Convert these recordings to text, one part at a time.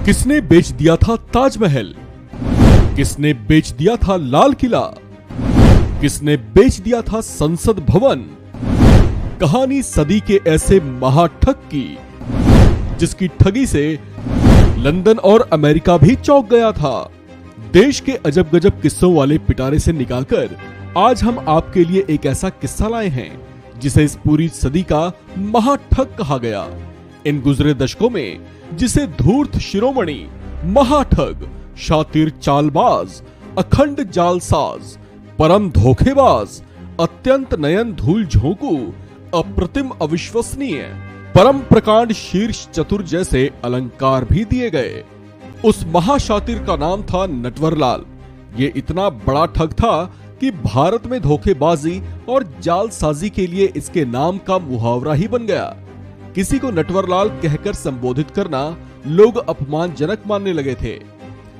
किसने बेच दिया था ताजमहल? किसने बेच दिया था लाल किला? किसने बेच दिया था संसद भवन? कहानी सदी के ऐसे महाठग की जिसकी ठगी से लंदन और अमेरिका भी चौंक गया था। देश के अजब गजब किस्सों वाले पिटारे से निकालकर आज हम आपके लिए एक ऐसा किस्सा लाए हैं जिसे इस पूरी सदी का महाठग कहा गया। इन गुजरे दशकों में जिसे धूर्त शिरोमणि, महाठग, शातिर चालबाज, अखंड जालसाज, परम धोखेबाज, अत्यंत नयन धूल झोंकू, अप्रतिम अविश्वसनीय, परम प्रकांड शीर्ष चतुर जैसे अलंकार भी दिए गए। उस महाशातिर का नाम था नटवरलाल। ये इतना बड़ा ठग था कि भारत में धोखेबाजी और जालसाजी के लिए इसके नाम का मुहावरा ही बन गया। किसी को नटवरलाल कहकर संबोधित करना लोग अपमानजनक मानने लगे थे।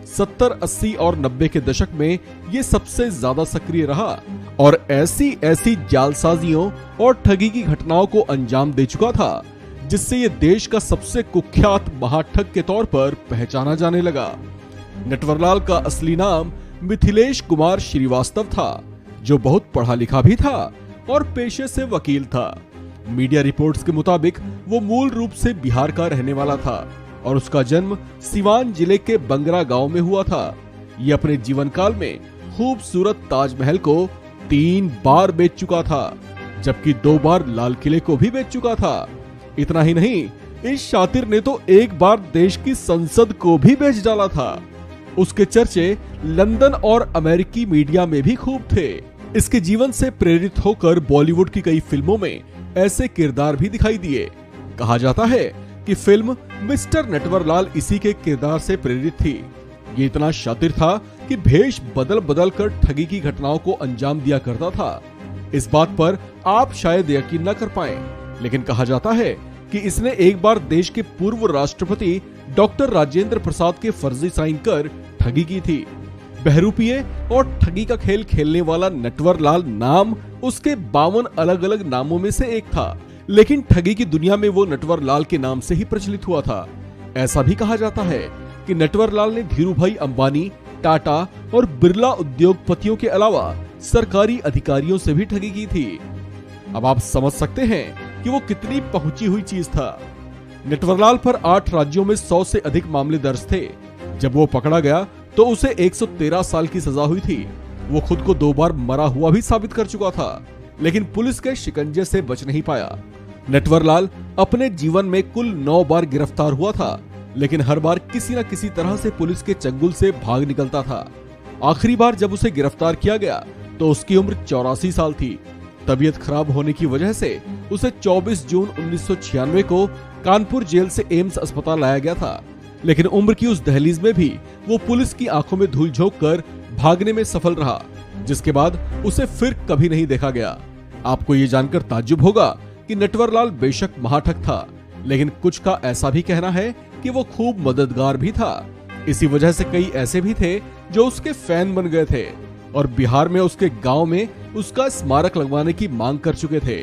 70, 80 और 90 के दशक में ये सबसे ज्यादा सक्रिय रहा और ऐसी जालसाजियों और ठगी की घटनाओं को अंजाम दे चुका था जिससे ये देश का सबसे कुख्यात महाठग के तौर पर पहचाना जाने लगा। नटवरलाल का असली नाम मिथिलेश कुमार श्रीवास्तव था, जो बहुत पढ़ा लिखा भी था और पेशे से वकील था। मीडिया रिपोर्ट्स के मुताबिक वो मूल रूप से बिहार का रहने वाला था और उसका जन्म सिवान जिले के बंगरा गांव में हुआ था। ये अपने जीवन काल में खूबसूरत ताजमहल को 3 बार बेच चुका था, जबकि 2 बार लाल किले को भी बेच चुका था। इतना ही नहीं, इस शातिर ने तो एक बार देश की संसद को भी बेच डाला था। उसके चर्चे लंदन और अमेरिकी मीडिया में भी खूब थे। इसके जीवन से प्रेरित होकर बॉलीवुड की कई फिल्मों में ऐसे किरदार भी दिखाई दिए। कहा जाता है कि फिल्म मिस्टर नटवरलाल इसी के किरदार से प्रेरित थी। ये इतना शातिर था कि भेष बदल बदल कर ठगी की घटनाओं को अंजाम दिया करता था। इस बात पर आप शायद यकीन न कर पाएं, लेकिन कहा जाता है कि इसने एक बार देश के पूर्व राष्ट्रपति डॉक्टर राजेंद्र प्रसाद के फर्जी साइन कर ठगी की थी। बहरूपिये और ठगी का खेल खेलने वाला नटवरलाल नाम उसके 52 अलग अलग नामों में से एक था, लेकिन ठगी की दुनिया में वो नटवरलाल के नाम से ही प्रचलित हुआ था। ऐसा भी कहा जाता है कि नटवरलाल ने धीरूभाई अंबानी, टाटा और बिरला उद्योगपतियों के अलावा सरकारी अधिकारियों से भी ठगी की थी। अब आप समझ सकते हैं कि वो कितनी पहुंची हुई चीज था। नटवरलाल पर 8 राज्यों में 100 से अधिक मामले दर्ज थे। जब वो पकड़ा गया तो उसे 113 साल की सजा हुई थी। वो खुद को 2 बार मरा हुआ भी साबित कर चुका था, लेकिन पुलिस के शिकंजे से बच नहीं पाया। नटवरलाल अपने जीवन में कुल 9 बार गिरफ्तार हुआ था, लेकिन हर बार किसी न किसी तरह से पुलिस के चंगुल से भाग निकलता था। आखिरी बार जब उसे गिरफ्तार किया गया तो उसकी उम्र 84 साल थी। तबीयत खराब होने की वजह से उसे 24 जून 1996 को कानपुर जेल से एम्स अस्पताल लाया गया था, लेकिन उम्र की उस दहलीज में भी वो पुलिस की आंखों में धूल झोंक कर भागने में सफल रहा, जिसके बाद उसे फिर कभी नहीं देखा गया। आपको ये जानकर ताज्जुब होगा कि नटवरलाल बेशक महाठग था, लेकिन कुछ का ऐसा भी कहना है कि वो खूब मददगार भी था। इसी वजह से कई ऐसे भी थे जो उसके फैन बन गए थे और बिहार में उसके गांव में उसका स्मारक लगवाने की मांग कर चुके थे।